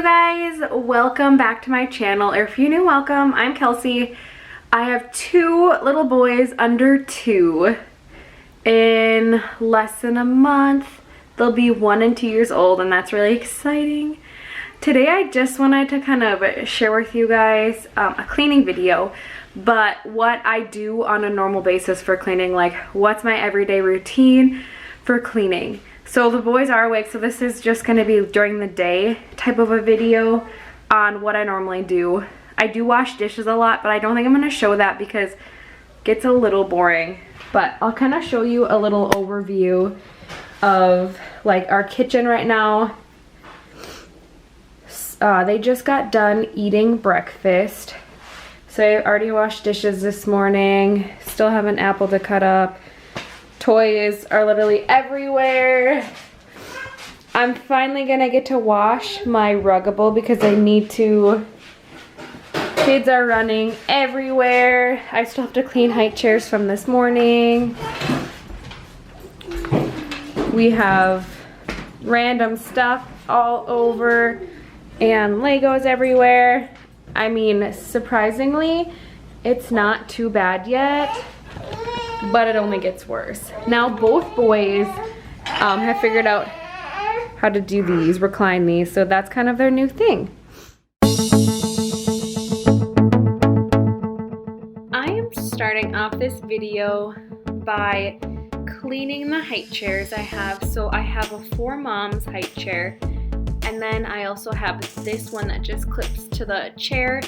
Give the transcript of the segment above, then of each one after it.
you guys, welcome back to my channel, or if you're new, welcome. I'm Kelsey. I have two little boys under 2. In less than a month they'll be 1 and 2 years old, and that's really exciting. Today I just wanted to kind of share with you guys a cleaning video, but what I do on a normal basis for cleaning, like what's my everyday routine for cleaning. So the boys are awake, so this is just going to be during the day type of a video on what I normally do. I do wash dishes a lot, but I don't think I'm going to show that because it gets a little boring. But I'll kind of show you a little overview of like our kitchen right now. They just got done eating breakfast. So I already washed dishes this morning. Still have an apple to cut up. Toys are literally everywhere. I'm finally gonna get to wash my Ruggable because I need to. Kids are running everywhere. I still have to clean high chairs from this morning. We have random stuff all over and Legos everywhere. I mean, surprisingly, it's not too bad yet, but it only gets worse. Now both boys have figured out how to do these, recline these, so that's kind of their new thing. I am starting off this video by cleaning the height chairs I have. So I have a For Moms height chair, and then I also have this one that just clips to the chair.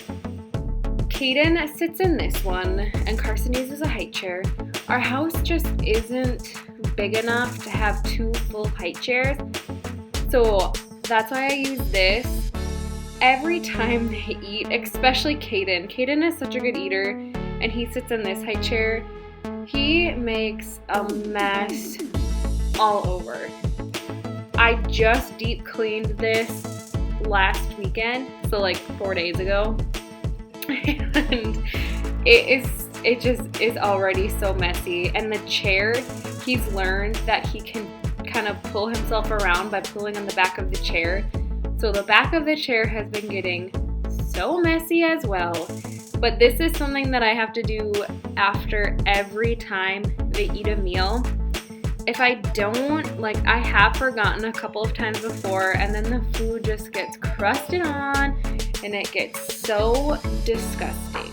Caden sits in this one, and Carson uses a height chair. Our house just isn't big enough to have 2 full height chairs, so that's why I use this. Every time they eat, especially Caden. Caden is such a good eater, and he sits in this high chair. He makes a mess all over. I just deep cleaned this last weekend, so like 4 days ago. And it just is already so messy. And the chair, he's learned that he can kind of pull himself around by pulling on the back of the chair. So the back of the chair has been getting so messy as well. But this is something that I have to do after every time they eat a meal. If I don't, like, I have forgotten a couple of times before, and then the food just gets crusted on and it gets so disgusting.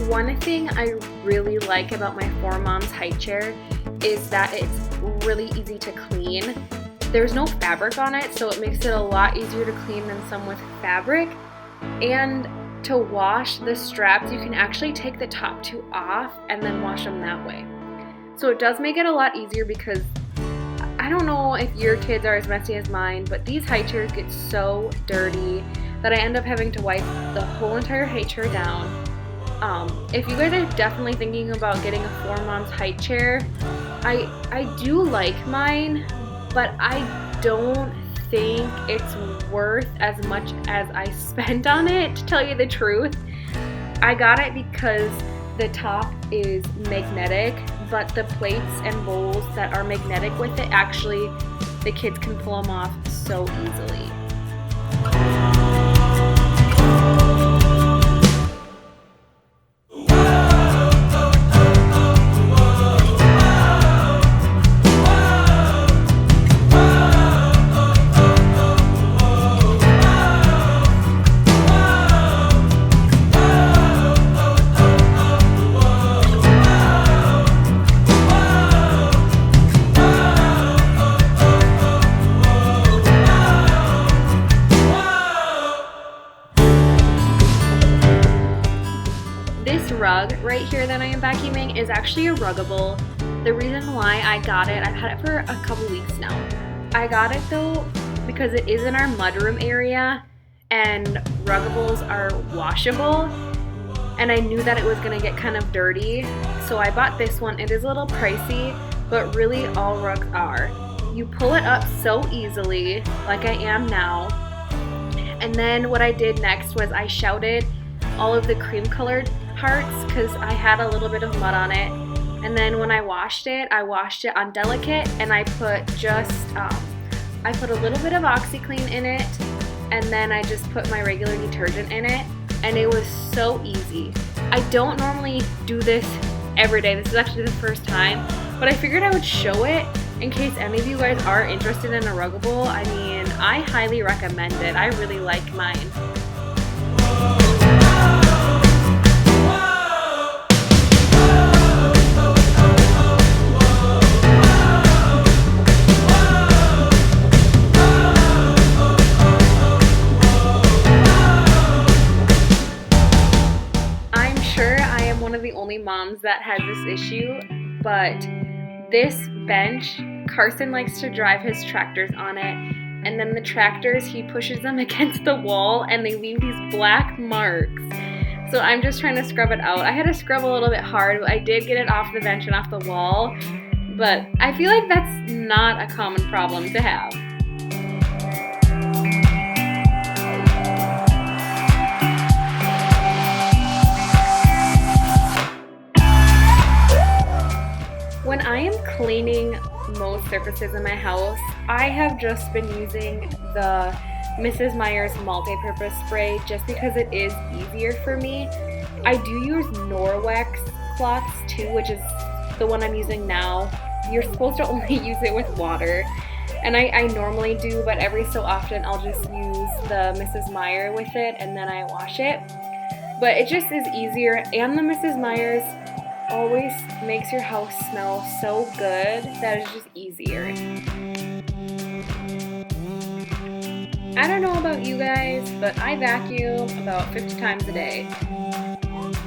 One thing I really like about my For Moms height chair is that it's really easy to clean. There's no fabric on it, so it makes it a lot easier to clean than some with fabric. And to wash the straps, you can actually take the top 2 off and then wash them that way. So it does make it a lot easier, because I don't know if your kids are as messy as mine, but these high chairs get so dirty that I end up having to wipe the whole entire high chair down. If you guys are definitely thinking about getting a For Moms height chair, I do like mine, but I don't think it's worth as much as I spent on it, to tell you the truth. I got it because the top is magnetic, but the plates and bowls that are magnetic with it, actually, the kids can pull them off so easily. Rug right here that I am vacuuming is actually a Ruggable. The reason why I got it, I've had it for a couple weeks now. I got it though because it is in our mudroom area, and Ruggables are washable, and I knew that it was gonna get kind of dirty, so I bought this one. It is a little pricey, but really all rugs are. you pull it up so easily, like I am now. And then what I did next was I shouted all of the cream colored parts because I had a little bit of mud on it. And then when I washed it on delicate, and I put I put a little bit of OxiClean in it, and then I just put my regular detergent in it, and it was so easy. I don't normally do this every day. This is actually the first time, but I figured I would show it in case any of you guys are interested in a ruggable. I mean, I highly recommend it. I really like mine. One of the only moms that has this issue, but this bench, Carson likes to drive his tractors on it, and then the tractors, he pushes them against the wall and they leave these black marks. So I'm just trying to scrub it out. I had to scrub a little bit hard. I did get it off the bench and off the wall, but I feel like that's not a common problem to have. When I am cleaning most surfaces in my house, I have just been using the Mrs. Meyer's multi-purpose spray just because it is easier for me. I do use Norwex cloths too, which is the one I'm using now. You're supposed to only use it with water, and I normally do, but every so often I'll just use the Mrs. Meyer with it and then I wash it. But it just is easier, and the Mrs. Meyer's always makes your house smell so good that it's just easier. I don't know about you guys, but I vacuum about 50 times a day.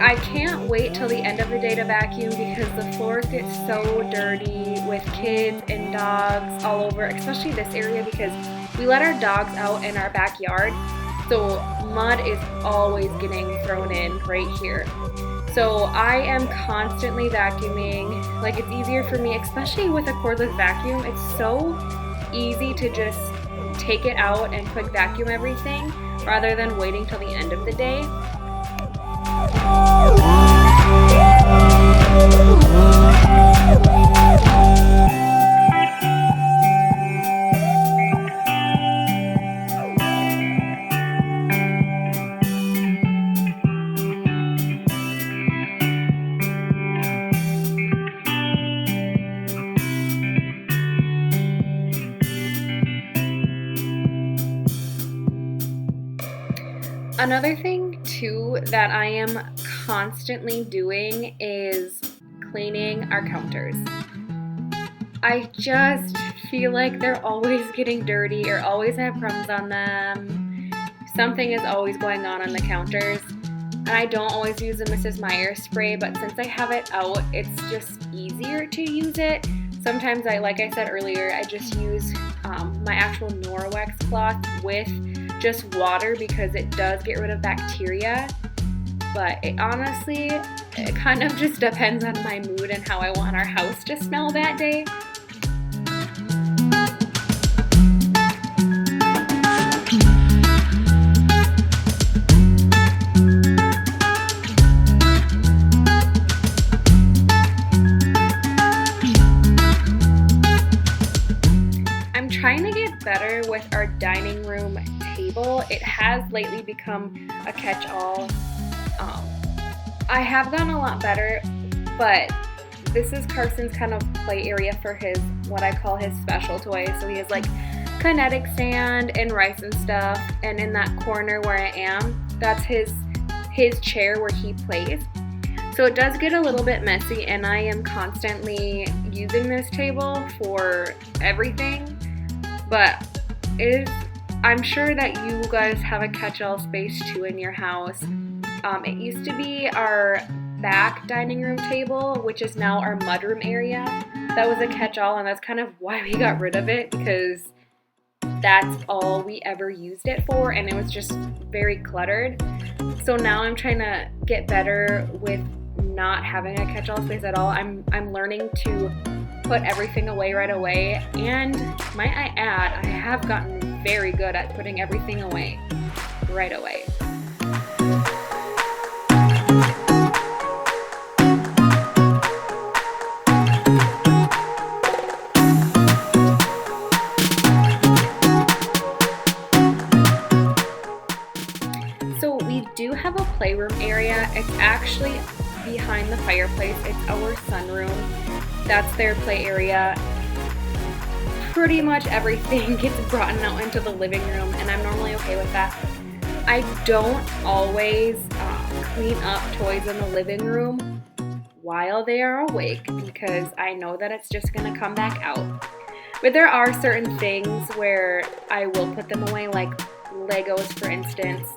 I can't wait till the end of the day to vacuum because the floors get so dirty with kids and dogs all over, especially this area because we let our dogs out in our backyard, so mud is always getting thrown in right here. So I am constantly vacuuming. Like, it's easier for me, especially with a cordless vacuum. It's so easy to just take it out and quick vacuum everything rather than waiting till the end of the day. Another thing too that I am constantly doing is cleaning our counters. I just feel like they're always getting dirty or always have crumbs on them. Something is always going on the counters. And I don't always use the Mrs. Meyer spray, but since I have it out, it's just easier to use it. Sometimes like I said earlier, I just use my actual Norwex cloth with just water because it does get rid of bacteria. But it honestly, it kind of just depends on my mood and how I want our house to smell that day. I'm trying to get better with our dining room table. It has lately become a catch-all. I have gotten a lot better, but this is Carson's kind of play area for his, what I call his special toys. So he has like kinetic sand and rice and stuff, and in that corner where I am, that's his chair where he plays. So it does get a little bit messy, and I am constantly using this table for everything, but I'm sure that you guys have a catch-all space too in your house. It used to be our back dining room table, which is now our mudroom area. That was a catch-all, and that's kind of why we got rid of it, because that's all we ever used it for, and it was just very cluttered. So now I'm trying to get better with not having a catch-all space at all. I'm learning to put everything away right away, and might I add, I have gotten very good at putting everything away right away. So we do have a playroom area. It's actually behind the fireplace. It's our sunroom. That's their play area. Pretty much everything gets brought out into the living room, and I'm normally okay with that. I don't always clean up toys in the living room while they are awake because I know that it's just going to come back out. But there are certain things where I will put them away, like Legos, for instance.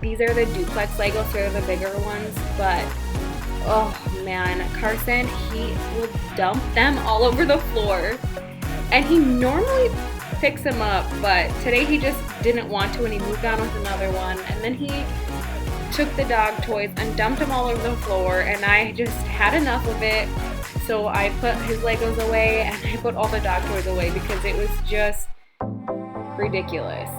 These are the duplex Legos, so they're the bigger ones, but oh man, Carson, he will dump them all over the floor. And he normally picks them up, but today he just didn't want to and he moved on with another one. And then he took the dog toys and dumped them all over the floor, and I just had enough of it. So I put his Legos away and I put all the dog toys away because it was just ridiculous.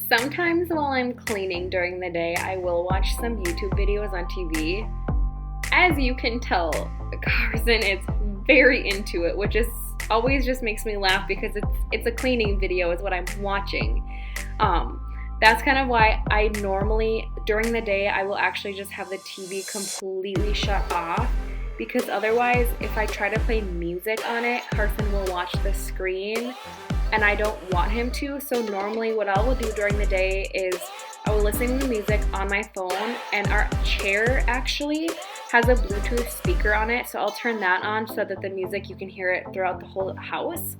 Sometimes while I'm cleaning during the day, I will watch some YouTube videos on TV. As you can tell, Carson is very into it, which is always just makes me laugh because it's a cleaning video is what I'm watching. That's kind of why I normally, during the day, I will actually just have the TV completely shut off, because otherwise, if I try to play music on it, Carson will watch the screen, and I don't want him to. So normally what I will do during the day is I will listen to music on my phone, and our chair actually has a Bluetooth speaker on it, so I'll turn that on so that the music, you can hear it throughout the whole house.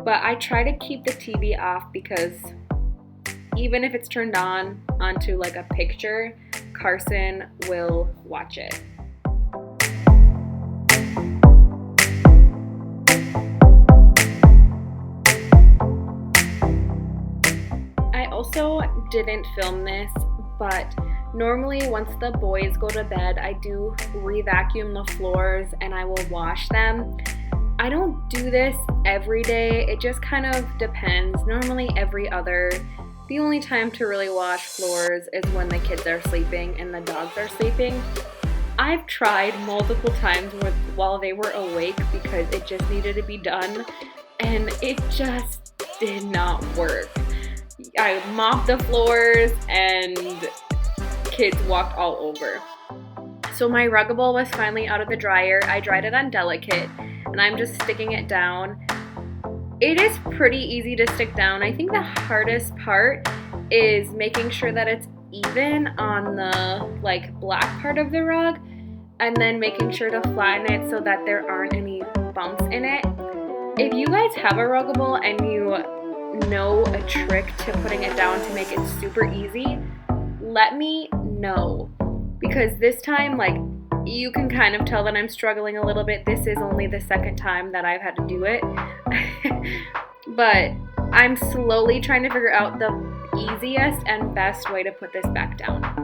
But I try to keep the TV off because even if it's turned on onto like a picture, Carson will watch it. Also didn't film this, but normally once the boys go to bed, I do re-vacuum the floors and I will wash them. I don't do this every day, it just kind of depends. Normally every other. The only time to really wash floors is when the kids are sleeping and the dogs are sleeping. I've tried multiple times while they were awake because it just needed to be done, and it just did not work. I mopped the floors and kids walked all over. So my Ruggable was finally out of the dryer. I dried it on Delicate and I'm just sticking it down. It is pretty easy to stick down. I think the hardest part is making sure that it's even on the like black part of the rug, and then making sure to flatten it so that there aren't any bumps in it. If you guys have a Ruggable and you know a trick to putting it down to make it super easy, let me know, because this time, like, you can kind of tell that I'm struggling a little bit. This is only the second time that I've had to do it. But I'm slowly trying to figure out the easiest and best way to put this back down.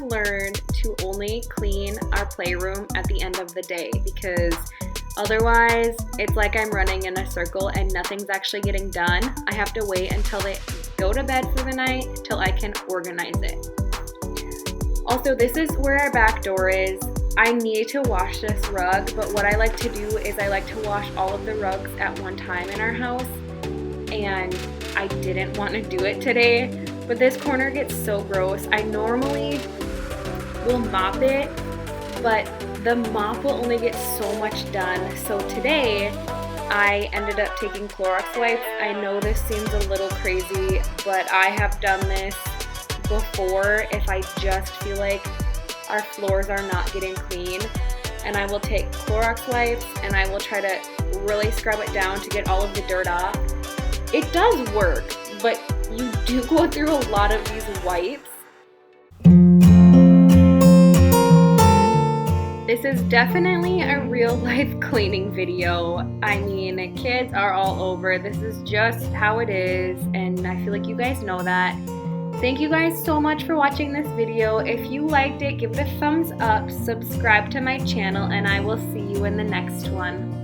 learned to only clean our playroom at the end of the day, because otherwise it's like I'm running in a circle and nothing's actually getting done. I have to wait until they go to bed for the night till I can organize it. Also, this is where our back door is. I need to wash this rug, but what I like to do is I like to wash all of the rugs at one time in our house, and I didn't want to do it today, but this corner gets so gross. I normally will mop it, but the mop will only get so much done. So today I ended up taking Clorox wipes. I know this seems a little crazy, but I have done this before if I just feel like our floors are not getting clean, and I will take Clorox wipes and I will try to really scrub it down to get all of the dirt off. It does work, but you do go through a lot of these wipes. This is definitely a real life cleaning video. I mean, kids are all over. This is just how it is, and I feel like you guys know that. Thank you guys so much for watching this video. If you liked it, give it a thumbs up, subscribe to my channel, and I will see you in the next one.